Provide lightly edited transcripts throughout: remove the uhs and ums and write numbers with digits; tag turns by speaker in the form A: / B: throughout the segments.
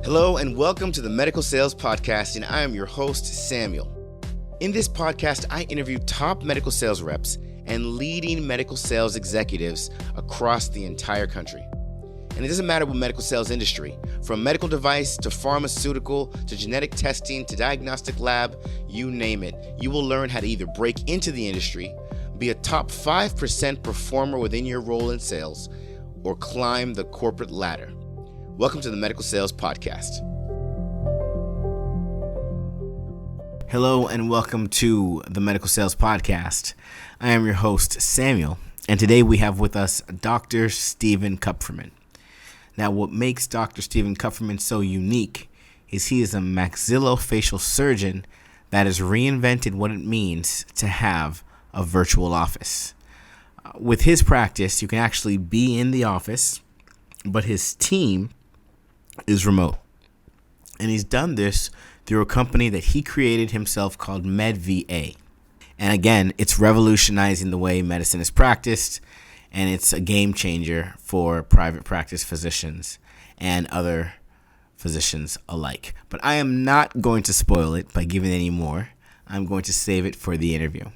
A: Hello and welcome to the Medical Sales Podcast, and I am your host, Samuel. In this podcast, I interview top medical sales reps and leading medical sales executives across the entire country. And it doesn't matter what medical sales industry, from medical device to pharmaceutical to genetic testing to diagnostic lab, you name it. You will learn how to either break into the industry, be a top 5% performer within your role in sales, or climb the corporate ladder. Welcome to the Medical Sales Podcast. Hello and welcome to the Medical Sales Podcast. I am your host, Samuel, and today we have with us Dr. Stephen Kupferman. Now, what makes Dr. Stephen Kupferman so unique is he is a maxillofacial surgeon that has reinvented what it means to have a virtual office. With his practice, you can actually be in the office, but his team is remote. And he's done this through a company that he created himself called MedVA. And again, it's revolutionizing the way medicine is practiced, and it's a game changer for private practice physicians and other physicians alike. But I am not going to spoil it by giving any more. I'm going to save it for the interview.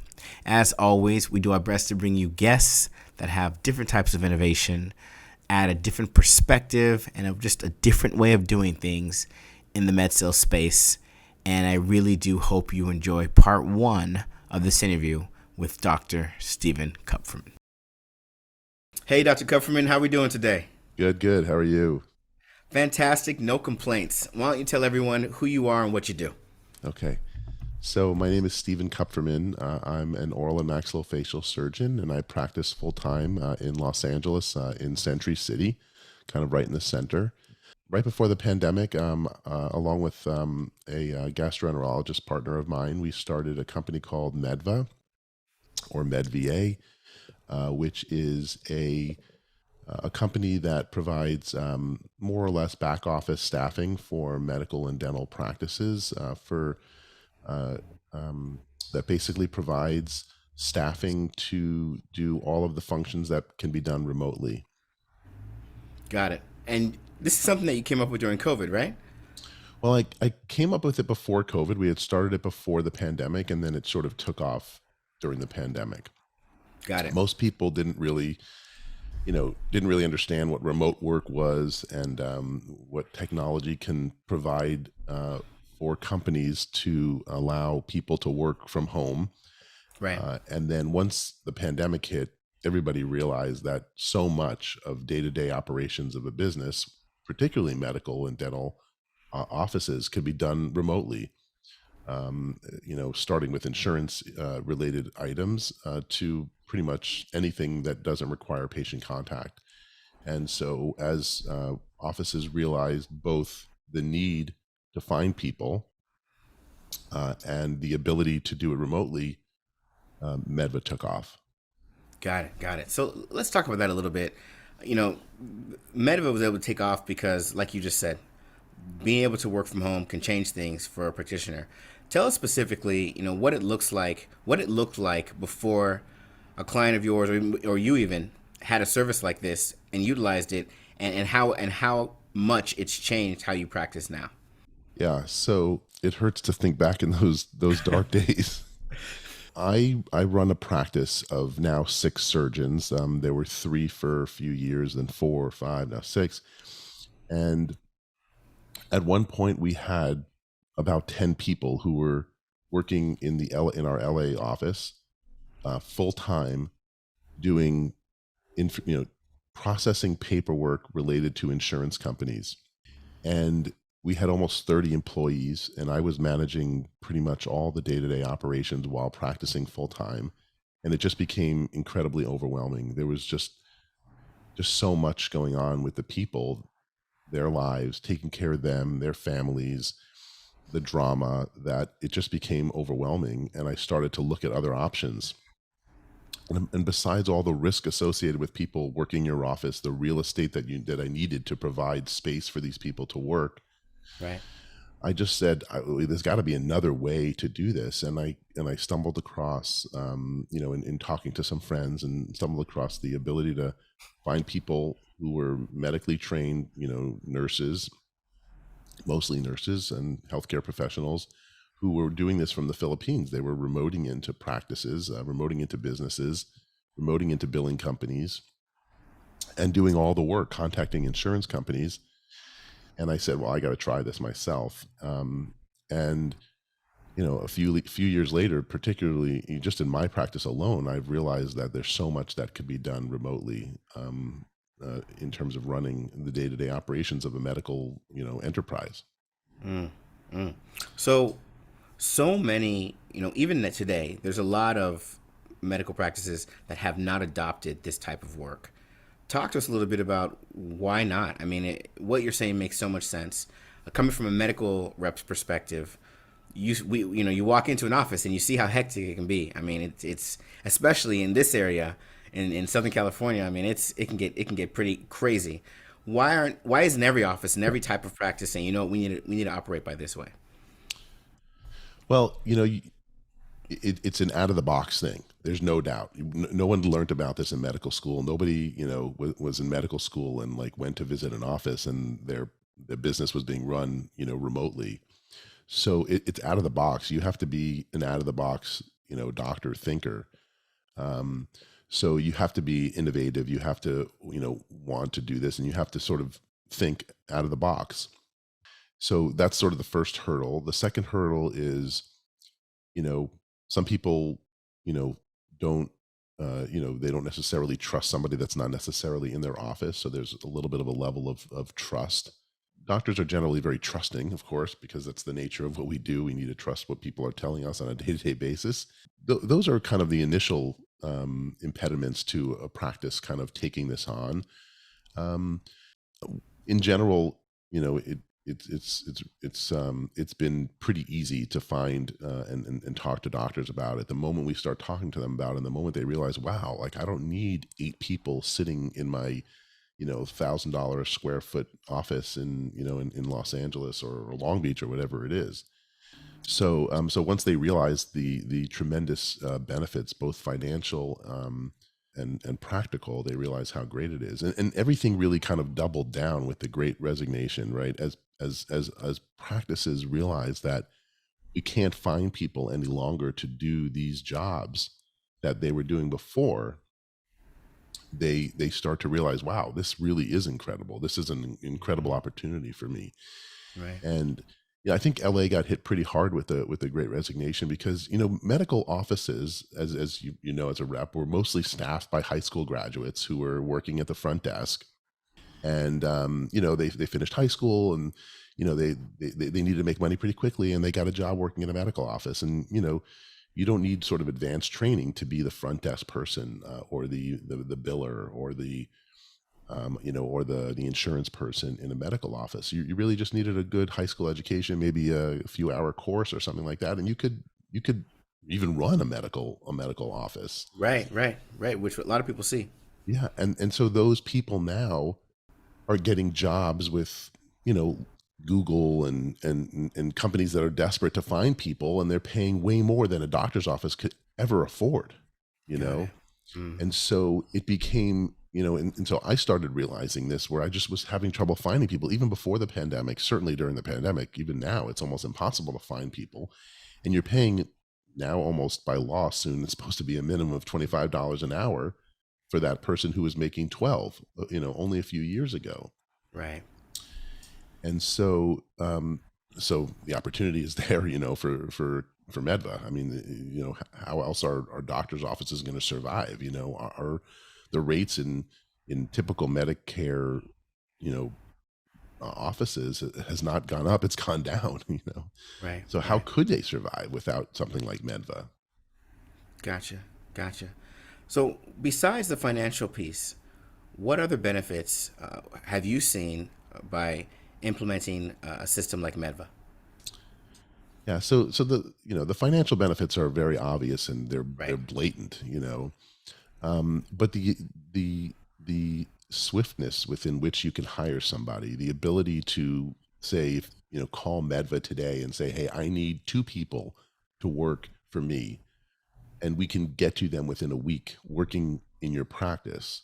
A: As always, we do our best to bring you guests that have different types of innovation, add a different perspective, and just a different way of doing things in the med sales space. And I really do hope you enjoy part one of this interview with Dr. Stephen Kupferman. Hey, Dr. Kupferman, how are we doing today?
B: Good. How are you?
A: Fantastic. No complaints. Why don't you tell everyone who you are and what you do?
B: Okay. So my name is Stephen Kupferman. I'm an oral and maxillofacial surgeon, and I practice full-time in Los Angeles, in Century City, kind of right in the center. Right before the pandemic, along with a gastroenterologist partner of mine, we started a company called MedVA, or MedVA, which is a company that provides more or less back office staffing for medical and dental practices that basically provides staffing to do all of the functions that can be done remotely.
A: Got it. And this is something that you came up with during COVID, right?
B: Well, I came up with it before COVID. We had started it before the pandemic, and then it sort of took off during the pandemic.
A: Got it.
B: Most people didn't really understand what remote work was and what technology can provide for companies to allow people to work from home.
A: Right.
B: And then once the pandemic hit, everybody realized that so much of day-to-day operations of a business, particularly medical and dental offices, could be done remotely. Starting with insurance related items to pretty much anything that doesn't require patient contact. And so as offices realized both the need to find people and the ability to do it remotely, MedVA took off.
A: Got it. So let's talk about that a little bit. MedVA was able to take off because, like you just said, being able to work from home can change things for a practitioner. Tell us specifically, what it looked like before a client of yours or you even had a service like this and utilized it, and how much it's changed how you practice now.
B: Yeah, so it hurts to think back in those dark days. I run a practice of now 6 surgeons. There were 3 for a few years, then 4 or 5, now 6. And at one point we had about 10 people who were working in our LA office full time, doing processing paperwork related to insurance companies. And we had almost 30 employees, and I was managing pretty much all the day-to-day operations while practicing full time. And it just became incredibly overwhelming. There was just so much going on with the people, their lives, taking care of them, their families, the drama, that it just became overwhelming. And I started to look at other options. And besides all the risk associated with people working in your office, the real estate that I needed to provide space for these people to work,
A: right,
B: I just said, there's got to be another way to do this. And I stumbled across, in talking to some friends, and stumbled across the ability to find people who were medically trained, nurses, mostly nurses and healthcare professionals who were doing this from the Philippines. They were remoting into practices, remoting into businesses, remoting into billing companies, and doing all the work, contacting insurance companies. And I said, well, I got to try this myself. And a few years later, particularly just in my practice alone, I've realized that there's so much that could be done remotely, in terms of running the day-to-day operations of a medical, enterprise.
A: Mm, mm. So, so many, even today, there's a lot of medical practices that have not adopted this type of work. Talk to us a little bit about why not. I mean, what you're saying makes so much sense. Coming from a medical rep's perspective, you walk into an office and you see how hectic it can be. I mean, it's especially in this area in Southern California. I mean, it can get pretty crazy. Why isn't every office and every type of practice saying, we need to operate by this way?
B: Well, it's an out of the box thing. There's no doubt. No one learned about this in medical school. Nobody, was in medical school and like went to visit an office and their business was being run, remotely. So it's out of the box. You have to be an out of the box, doctor thinker. Um, so you have to be innovative. You have to, want to do this, and you have to sort of think out of the box. So that's sort of the first hurdle. The second hurdle is, you know, some people, you know, don't, they don't necessarily trust somebody that's not necessarily in their office. So there's a little bit of a level of trust. Doctors are generally very trusting, of course, because that's the nature of what we do. We need to trust what people are telling us on a day-to-day basis. Those are kind of the initial impediments to a practice kind of taking this on. Um, in general, it's been pretty easy to find and talk to doctors about it. The moment we start talking to them about it, and the moment they realize, wow, like I don't need 8 people sitting in my $1,000 square foot office in Los Angeles or Long Beach or whatever it is. So once they realize the tremendous benefits, both financial and practical, they realize how great it is, and everything really kind of doubled down with the Great Resignation, right? As practices realize that we can't find people any longer to do these jobs that they were doing before, they start to realize, wow, this really is incredible. This is an incredible opportunity for me.
A: Right.
B: And yeah, I think LA got hit pretty hard with the Great Resignation because medical offices, as you know as a rep, were mostly staffed by high school graduates who were working at the front desk, and they finished high school and they needed to make money pretty quickly, and they got a job working in a medical office, and you don't need sort of advanced training to be the front desk person, or the biller, or or the insurance person in a medical office. You really just needed a good high school education, maybe a few hour course or something like that, and you could even run a medical office.
A: Right, right, right. Which a lot of people see.
B: Yeah, and so those people now are getting jobs with Google and companies that are desperate to find people, and they're paying way more than a doctor's office could ever afford. You
A: Got
B: know,
A: it. Mm.
B: And so it became, and so I started realizing this where I just was having trouble finding people even before the pandemic, certainly during the pandemic, even now, it's almost impossible to find people. And you're paying now almost by law soon, it's supposed to be a minimum of $25 an hour for that person who was making 12, only a few years ago.
A: Right.
B: And so the opportunity is there, for Medva. I mean, how else are doctors' offices going to survive? Are the rates in typical Medicare, you know, offices has not gone up; it's gone down.
A: Right.
B: So how
A: Right.
B: could they survive without something like Medva?
A: Gotcha. Gotcha. So, besides the financial piece, what other benefits have you seen by implementing a system like Medva?
B: Yeah. So the financial benefits are very obvious and they're
A: Right.
B: blatant. But the swiftness within which you can hire somebody, the ability to say, call Medva today and say, hey, I need 2 people to work for me, and we can get to them within a week working in your practice,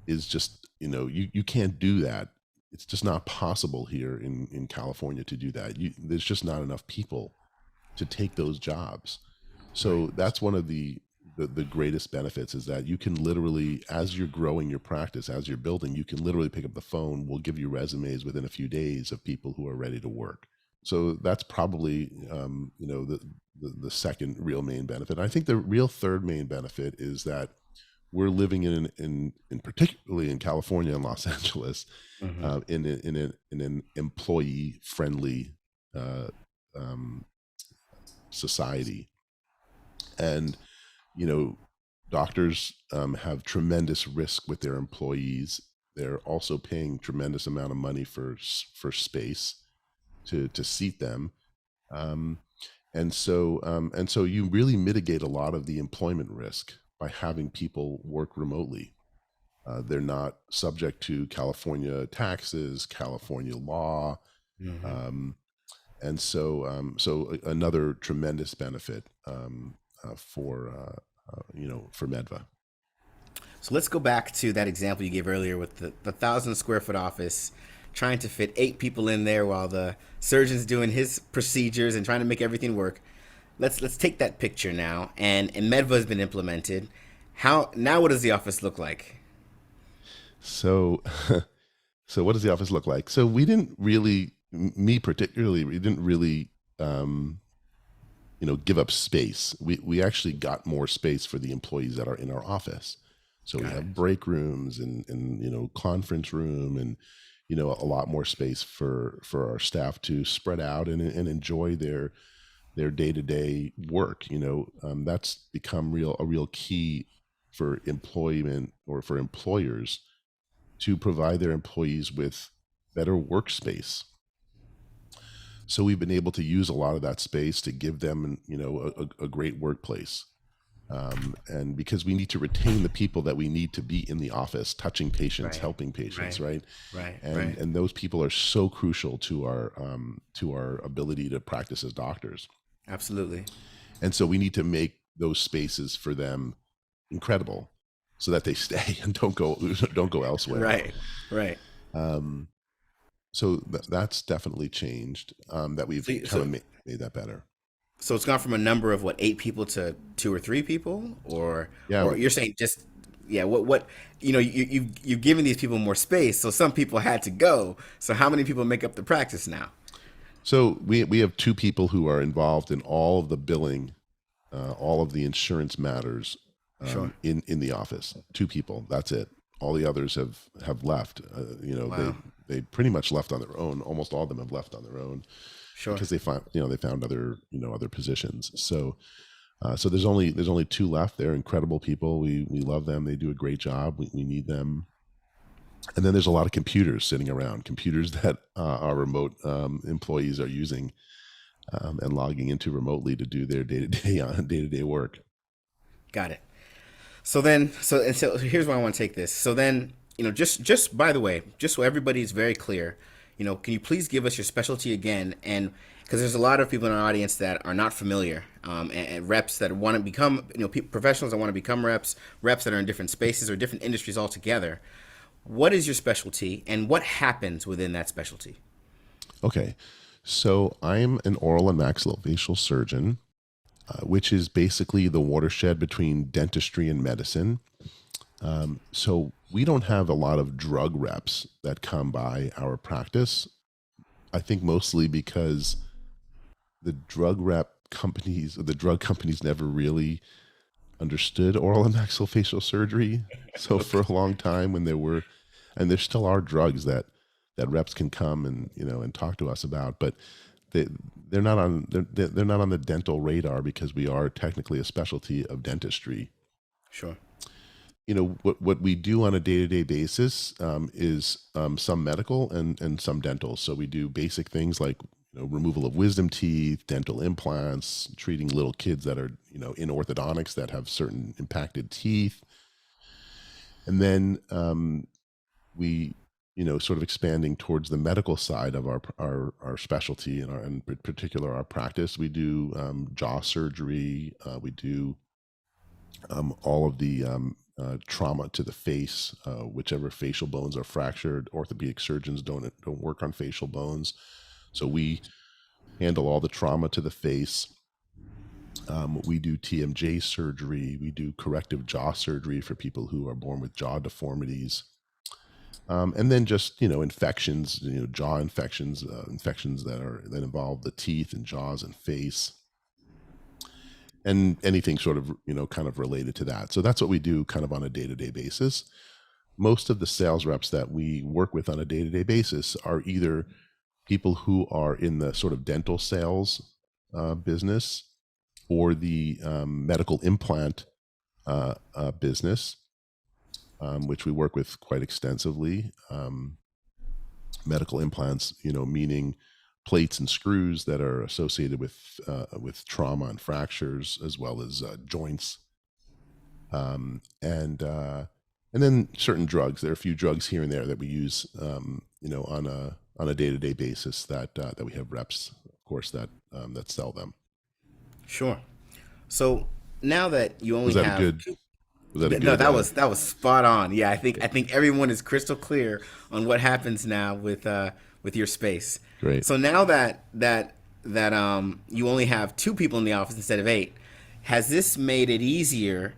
B: is just, you can't do that it's just not possible here in California to do that. There's just not enough people to take those jobs.
A: Right.
B: So that's one of the greatest benefits, is that you can literally, as you're growing your practice, as you're building, you can literally pick up the phone. We'll give you resumes within a few days of people who are ready to work. So that's probably, the second real main benefit. I think the real third main benefit is that we're living in particularly in California and Los Angeles,
A: Hmm.
B: in an employee friendly uh, um, society. And doctors have tremendous risk with their employees. They're also paying tremendous amount of money for space to seat them. Um, and so you really mitigate a lot of the employment risk by having people work remotely. They're not subject to California taxes, California law,
A: Hmm.
B: um, and so another tremendous benefit for Medva.
A: So let's go back to that example you gave earlier with the 1,000 square foot office, trying to fit 8 people in there while the surgeon's doing his procedures and trying to make everything work. Let's take that picture now, and Medva has been implemented. How now? What does the office look like?
B: So, so what does the office look like? So we didn't really, me particularly, we didn't really, um, give up space. We actually got more space for the employees that are in our office. So we
A: Got it.
B: have break rooms and conference room, and a lot more space for our staff to spread out and enjoy their day-to-day work. That's become a real key for employment, or for employers, to provide their employees with better workspace. So we've been able to use a lot of that space to give them, a great workplace. And because we need to retain the people that we need to be in the office, touching patients,
A: Right.
B: helping patients,
A: Right.
B: right?
A: Right.
B: And
A: Right.
B: and those people are so crucial to our ability to practice as doctors.
A: Absolutely.
B: And so we need to make those spaces for them incredible, so that they stay and don't go elsewhere.
A: Right. Right.
B: Um, so that's definitely changed. That we've
A: So,
B: kind
A: so
B: of made that better.
A: So it's gone from a number of what 8 people to 2 or 3 people,
B: Yeah,
A: or you're saying just yeah. What you've given these people more space, so some people had to go. So how many people make up the practice now?
B: so we have two people who are involved in all of the billing, all of the insurance matters,
A: Sure.
B: in the office. Two people, that's it. All the others have left. They
A: Wow.
B: they pretty much left on their own. Almost all of them have left on their own,
A: Sure.
B: because they found other positions. So there's only two left. They're incredible people. We love them. They do a great job. We need them. And then there's a lot of computers sitting around, computers that our remote employees are using, and logging into remotely to do their day-to-day work.
A: Got it. So here's where I want to take this. So then, just by the way, just so everybody's very clear, can you please give us your specialty again? And because there's a lot of people in our audience that are not familiar, and reps that want to become, professionals that want to become reps, reps that are in different spaces or different industries altogether. What is your specialty, and what happens within that specialty?
B: Okay, so I'm an oral and maxillofacial surgeon, which is basically the watershed between dentistry and medicine. So we don't have a lot of drug reps that come by our practice. I think mostly because the drug companies never really understood oral and maxillofacial surgery. So for
A: Okay.
B: a long time, and there still are drugs that reps can come and talk to us about, but they they're not on the dental radar, because we are technically a specialty of dentistry.
A: Sure.
B: What we do on a day-to-day basis, is some medical and some dental. So we do basic things like removal of wisdom teeth, dental implants, treating little kids that are in orthodontics that have certain impacted teeth. And then we sort of expanding towards the medical side of our specialty, and in particular our practice. We do jaw surgery. We do all of the trauma to the face, whichever facial bones are fractured. Orthopedic surgeons don't work on facial bones, so we handle all the trauma to the face. We do TMJ surgery. We do corrective jaw surgery for people who are born with jaw deformities. And then just, infections, jaw infections, infections that involve the teeth and jaws and face, and anything sort of, kind of related to that. So that's what we do kind of on a day-to-day basis. Most of the sales reps that we work with on a day-to-day basis are either people who are in the sort of dental sales business, or the medical implant business, which we work with quite extensively. Medical implants, meaning plates and screws that are associated with trauma and fractures, as well as joints, and then certain drugs. There are a few drugs here and there that we use, on a day-to-day basis that we have reps, of course, that sell them.
A: Sure. So now that you only
B: Was that
A: have
B: a good? Was that a
A: no,
B: good?
A: that was spot on. Yeah, I think everyone is crystal clear on what happens now with your space.
B: Great.
A: So now that you only have 2 people in the office instead of 8, has this made it easier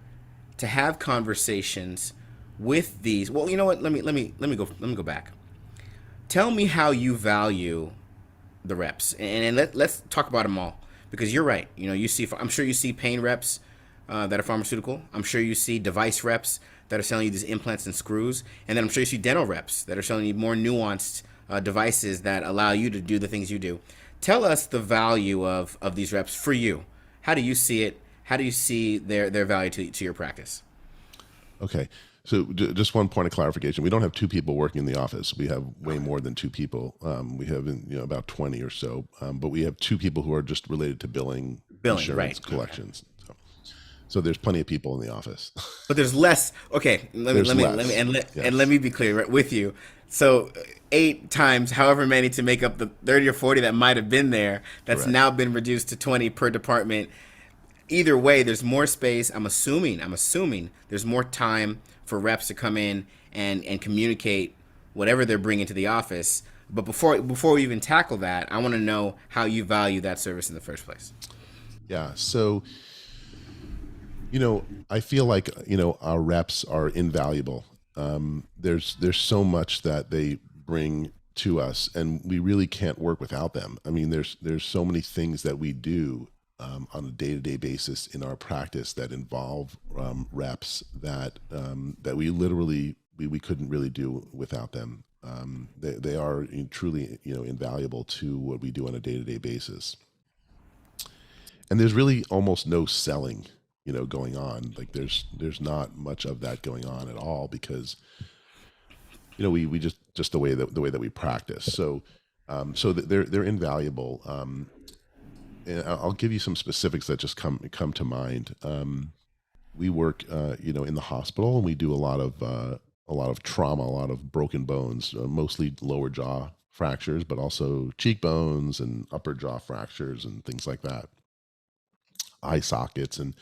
A: to have conversations with these? Well, you know what? Let me go back. Tell me how you value the reps, and let's talk about them all, because you're right. I'm sure you see pain reps that are pharmaceutical. I'm sure you see device reps that are selling you these implants and screws, and then I'm sure you see dental reps that are selling you more nuanced devices that allow you to do the things you do. Tell us the value of these reps for you. How do you see it? How do you see their value to your practice?
B: Okay. So just one point of clarification. We don't have 2 people working in the office. We have way more than 2 people. We have about 20 or so, but we have 2 people who are just related to billing, insurance,
A: right?
B: collections. So there's plenty of people in the office.
A: But there's less. Okay, let me be clear, right, with you. So 8 times however many to make up the 30 or 40 that might have been there. That's
B: Correct.
A: now been reduced to 20 per department. Either way, there's more space. I'm assuming there's more time for reps to come in and communicate whatever they're bringing to the office. But before we even tackle that, I want to know how you value that service in the first place.
B: Yeah. So, I feel like, our reps are invaluable. There's so much that they bring to us, and we really can't work without them. I mean, there's so many things that we do on a day-to-day basis in our practice that involve reps that we literally we couldn't really do without them. They are truly invaluable to what we do on a day-to-day basis. And there's really almost no selling going on. Like there's not much of that going on at all, because we just the way that we practice. So they're invaluable. And I'll give you some specifics that just come to mind. We work in the hospital, and we do a lot of trauma, a lot of broken bones, mostly lower jaw fractures, but also cheekbones and upper jaw fractures and things like that, eye sockets. And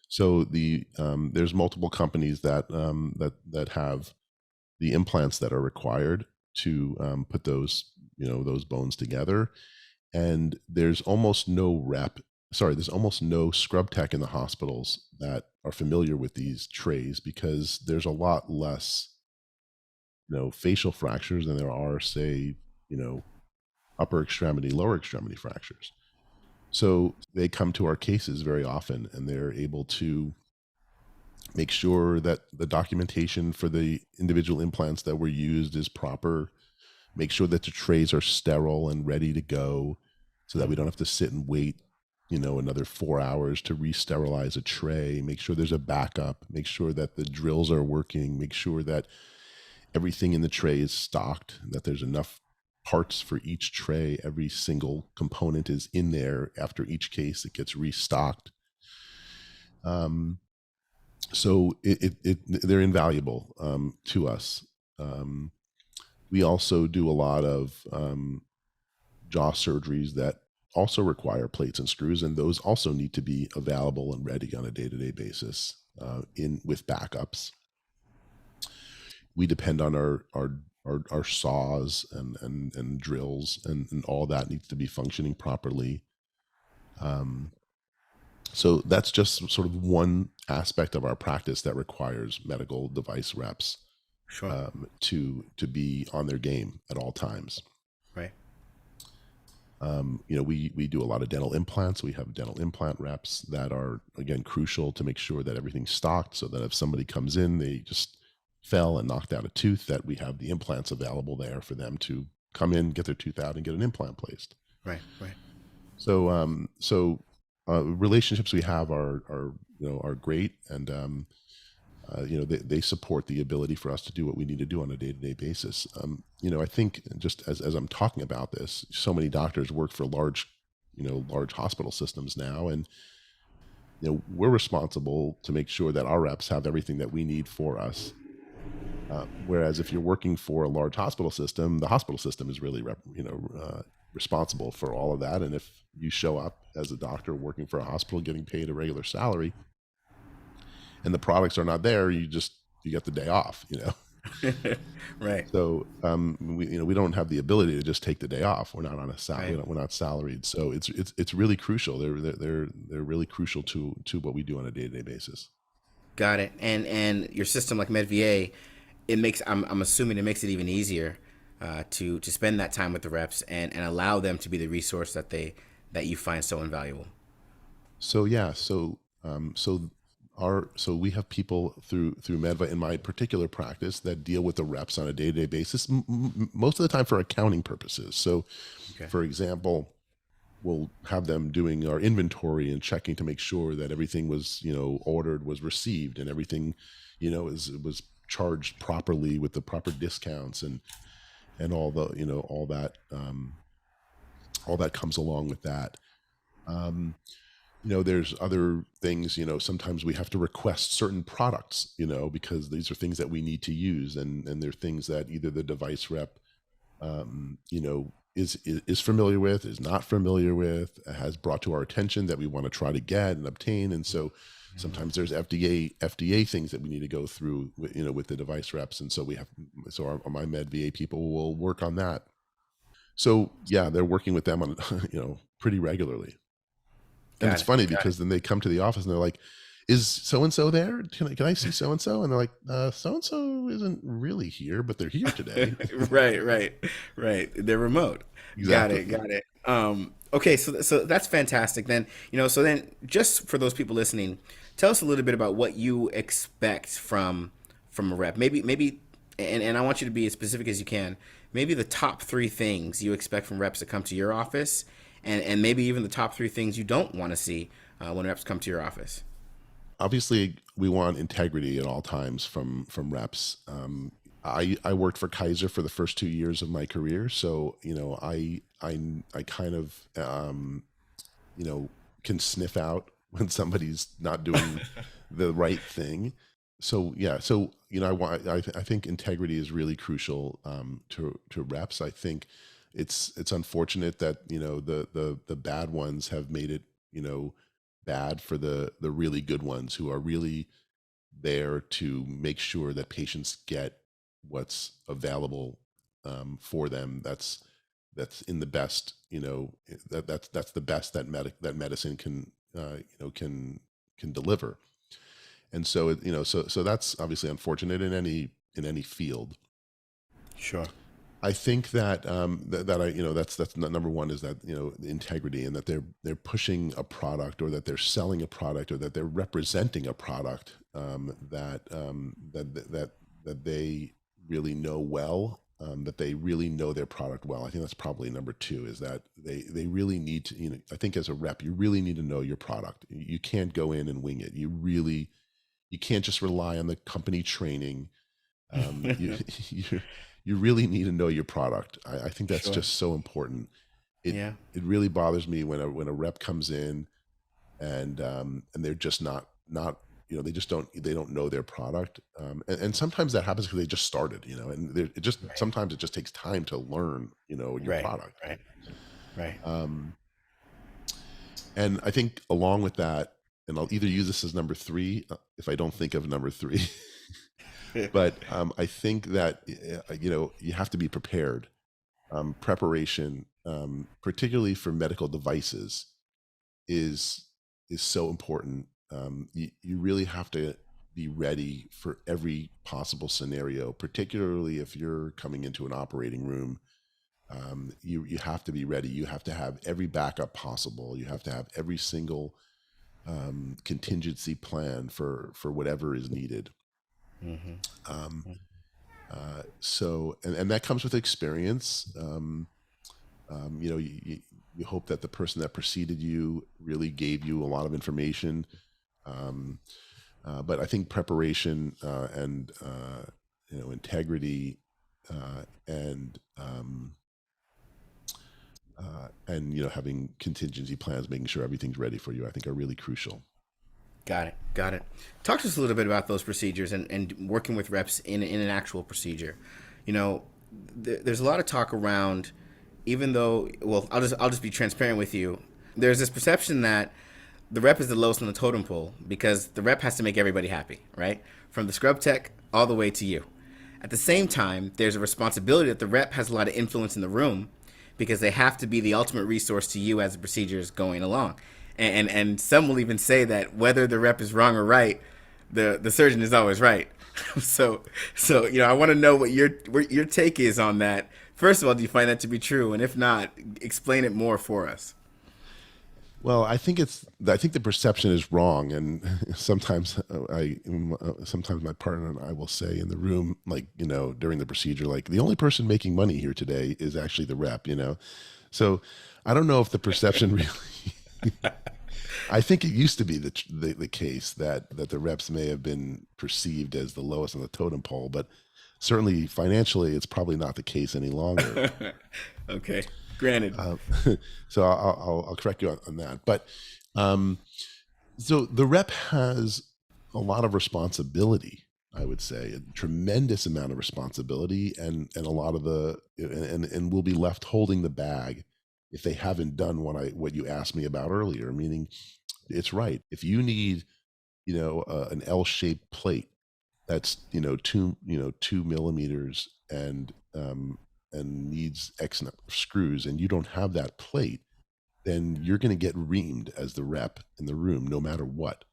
B: so there's multiple companies that have the implants that are required to put those bones together. And there's almost no scrub tech in the hospitals that are familiar with these trays, because there's a lot less facial fractures than there are, say, upper extremity, lower extremity fractures. So they come to our cases very often, and they're able to make sure that the documentation for the individual implants that were used is proper, make sure that the trays are sterile and ready to go, so that we don't have to sit and wait, another 4 hours to re-sterilize a tray, make sure there's a backup, make sure that the drills are working, make sure that everything in the tray is stocked, that there's enough parts for each tray, every single component is in there. After each case, it gets restocked. So they're invaluable to us. We also do a lot of jaw surgeries that also require plates and screws, and those also need to be available and ready on a day-to-day basis. in with backups. We depend on our saws and drills, and all that needs to be functioning properly. So that's just sort of one aspect of our practice that requires medical device reps
A: Sure.
B: to be on their game at all times.
A: Right.
B: We do a lot of dental implants. We have dental implant reps that are, again, crucial to make sure that everything's stocked, so that if somebody comes in, they just fell and knocked out a tooth, that we have the implants available there for them to come in, get their tooth out, and get an implant placed.
A: Right. Right.
B: So relationships we have are great, and they support the ability for us to do what we need to do on a day-to-day basis. I think, just as I'm talking about this, so many doctors work for large hospital systems now, and we're responsible to make sure that our reps have everything that we need for us. Whereas if you're working for a large hospital system, the hospital system is really responsible for all of that. And if you show up as a doctor working for a hospital getting paid a regular salary, and the products are not there, you get the day off.
A: Right.
B: So we don't have the ability to just take the day off. We're not on a
A: Right.
B: we're not salaried. So it's really crucial. They're really crucial to what we do on a day-to-day basis.
A: Got it. And your system like MedVA, it makes I'm assuming it makes it even easier to spend that time with the reps and allow them to be the resource that you find so invaluable.
B: So yeah, so we have people through Medva in my particular practice that deal with the reps on a day-to-day basis, most of the time for accounting purposes. So,
A: Okay.
B: for example, we'll have them doing our inventory and checking to make sure that everything was ordered, was received, and everything was charged properly with the proper discounts, and all that comes along with that. Um, there's other things. Sometimes we have to request certain products, because these are things that we need to use, and they're things that either the device rep is familiar with, is not familiar with, has brought to our attention that we want to try to get and obtain. And so sometimes there's FDA things that we need to go through with the device reps, and so my med VA people will work on that. So yeah, they're working with them on pretty regularly. And
A: Got
B: it's
A: it.
B: funny
A: Got
B: because then they come to the office and they're like, "Is so and so there? Can I see so and so?" And they're like, "So and so isn't really here, but they're here today."
A: it. Right. Right. Right. They're remote. Got it.
B: Exactly.
A: Got it. Okay. So that's fantastic. Then So then, just for those people listening, tell us a little bit about what you expect from a rep. Maybe, and I want you to be as specific as you can. Maybe the top three things you expect from reps that come to your office, and maybe even the top three things you don't want to see when reps come to your office.
B: Obviously, we want integrity at all times from reps. I worked for Kaiser for the first 2 years of my career, so I kind of you know can sniff out when somebody's not doing the right thing. So yeah, so I think integrity is really crucial to reps. I think it's unfortunate that the bad ones have made it you know bad for the really good ones who are really there to make sure that patients get what's available for them. That's in the best, that's the best that medicine can can deliver. And so so that's obviously unfortunate in any field.
A: Sure.
B: I think that that I that's number one, is that the integrity, and that they're pushing a product, or that they're selling a product, or that they're representing a product that they really know well, that they really know their product well. I think that's probably number two, is that they really need to, I think as a rep, you really need to know your product. You can't go in and wing it. You can't just rely on the company training. You you you really need to know your product. I think that's
A: Sure.
B: just so important. It
A: Yeah.
B: it really bothers me when a rep comes in, and they're just not they don't know their product. And sometimes that happens because they just started, and it just
A: Right.
B: sometimes it just takes time to learn your
A: Right.
B: product.
A: Right. Right.
B: Um, and I think along with that. and I'll either use this as number three if I don't think of number three. But I think that you have to be prepared. Preparation, particularly for medical devices, is so important. You really have to be ready for every possible scenario, particularly if you're coming into an operating room. You have to be ready. You have to have every backup possible. You have to have every single contingency plan for whatever is needed. Um, and that comes with experience. You hope that the person that preceded you really gave you a lot of information. But I think preparation and integrity and having contingency plans, making sure everything's ready for you, I think are really crucial.
A: Got it. Talk to us a little bit about those procedures and working with reps in an actual procedure. There's a lot of talk around, even though, well, I'll just be transparent with you. There's this perception that the rep is the lowest on the totem pole because the rep has to make everybody happy, right? From the scrub tech all the way to you. At the same time, there's a responsibility that the rep has a lot of influence in the room because they have to be the ultimate resource to you as the procedure is going along. And some will even say that whether the rep is wrong or right, the surgeon is always right. So I want to know what your take is on that. First of all, do you find that to be true? And if not, explain it more for us.
B: Well, I think the perception is wrong, and sometimes my partner and I will say in the room, like, during the procedure, like, the only person making money here today is actually the rep. So I don't know if the perception really. I think it used to be the case that the reps may have been perceived as the lowest on the totem pole, but certainly financially, it's probably not the case any longer.
A: Okay, granted.
B: So I'll correct you on that. But so the rep has a lot of responsibility, I would say, a tremendous amount of responsibility, and a lot of and will be left holding the bag if they haven't done what you asked me about earlier. Meaning, it's right. If you need, an L-shaped plate that's 2 millimeters and needs X number of screws, and you don't have that plate, then you're going to get reamed as the rep in the room, no matter what.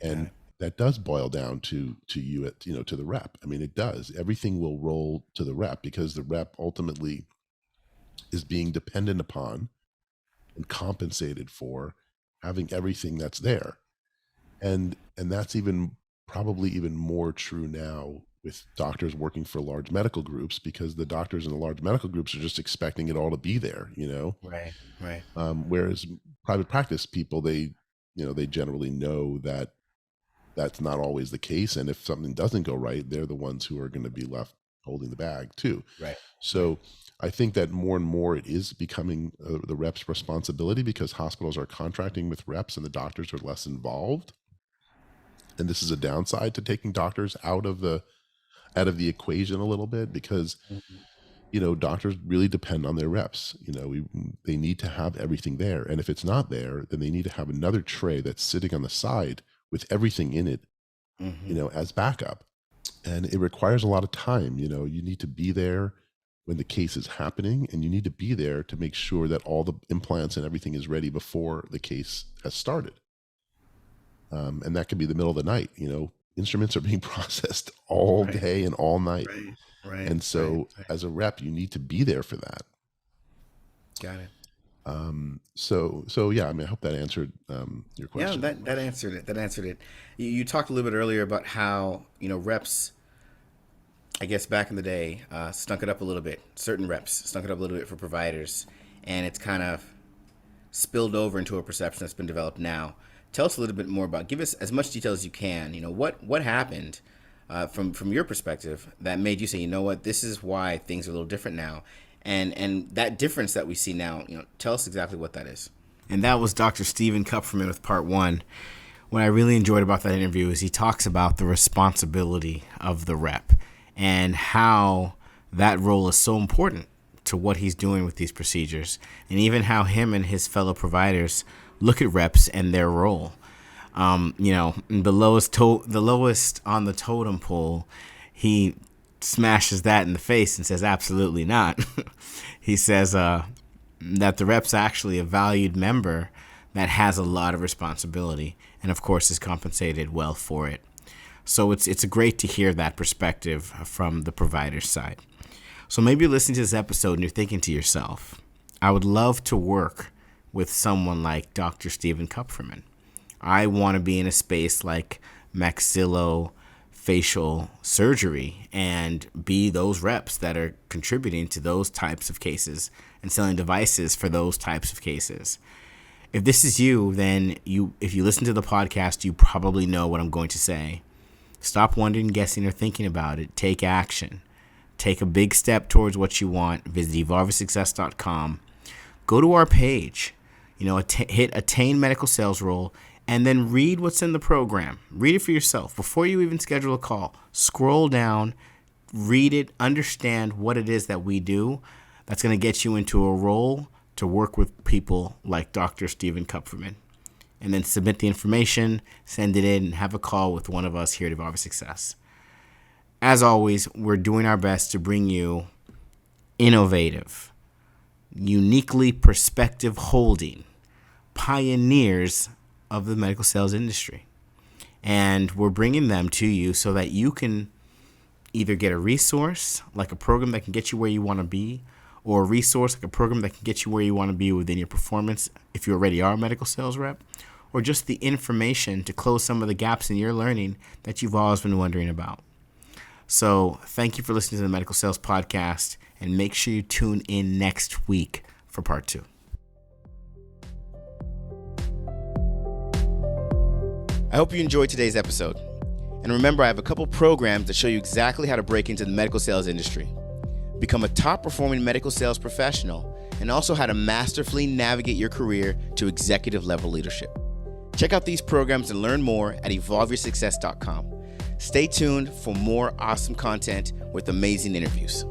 B: And that does boil down to you to the rep. I mean, it does. Everything will roll to the rep because the rep ultimately is being dependent upon and compensated for having everything that's there. And that's probably even more true now with doctors working for large medical groups, because the doctors in the large medical groups are just expecting it all to be there,
A: Right.
B: Whereas private practice people, they generally know that that's not always the case. And if something doesn't go right, they're the ones who are going to be left holding the bag too.
A: Right.
B: So I think that more and more it is becoming the rep's responsibility, because hospitals are contracting with reps and the doctors are less involved. And this is a downside to taking doctors out of the equation a little bit, because doctors really depend on their reps. They need to have everything there, and if it's not there, then they need to have another tray that's sitting on the side with everything in it, as backup. And it requires a lot of time. You need to be there when the case is happening, and you need to be there to make sure that all the implants and everything is ready before the case has started. And that could be the middle of the night. Instruments are being processed all day and all night.
A: Right.
B: And so as a rep, you need to be there for that.
A: Got it.
B: So yeah, I mean, I hope that answered your question.
A: Yeah, that answered it. You talked a little bit earlier about how, reps, I guess back in the day, stunk it up a little bit. Certain reps stunk it up a little bit for providers, and it's kind of spilled over into a perception that's been developed now. Tell us a little bit more about, give us as much detail as you can. What happened from your perspective that made you say, you know what, this is why things are a little different now. And that difference that we see now, tell us exactly what that is. And that was Dr. Stephen Kupferman with part 1. What I really enjoyed about that interview is he talks about the responsibility of the rep and how that role is so important to what he's doing with these procedures, and even how him and his fellow providers look at reps and their role. The lowest on the totem pole, he smashes that in the face and says, absolutely not. He says that the rep's actually a valued member that has a lot of responsibility and, of course, is compensated well for it. So it's great to hear that perspective from the provider's side. So maybe you're listening to this episode and you're thinking to yourself, I would love to work with someone like Dr. Stephen Kupferman. I want to be in a space like maxillofacial surgery and be those reps that are contributing to those types of cases and selling devices for those types of cases. If this is you, then if you listen to the podcast, you probably know what I'm going to say. Stop wondering, guessing, or thinking about it. Take action. Take a big step towards what you want. Visit evolveyoursuccess.com. Go to our page. Hit Attain Medical Sales Role, and then read what's in the program. Read it for yourself before you even schedule a call. Scroll down, read it, understand what it is that we do. That's going to get you into a role to work with people like Dr. Stephen Kupferman. And then submit the information, send it in, and have a call with one of us here at Evolve Your Success. As always, we're doing our best to bring you innovative, uniquely perspective holding pioneers of the medical sales industry. And we're bringing them to you so that you can either get a resource, like a program that can get you where you want to be, or a resource, like a program that can get you where you want to be within your performance if you already are a medical sales rep, or just the information to close some of the gaps in your learning that you've always been wondering about. So thank you for listening to the Medical Sales Podcast, and make sure you tune in next week for part 2. I hope you enjoyed today's episode. And remember, I have a couple programs that show you exactly how to break into the medical sales industry, become a top-performing medical sales professional, and also how to masterfully navigate your career to executive-level leadership. Check out these programs and learn more at evolveyoursuccess.com. Stay tuned for more awesome content with amazing interviews.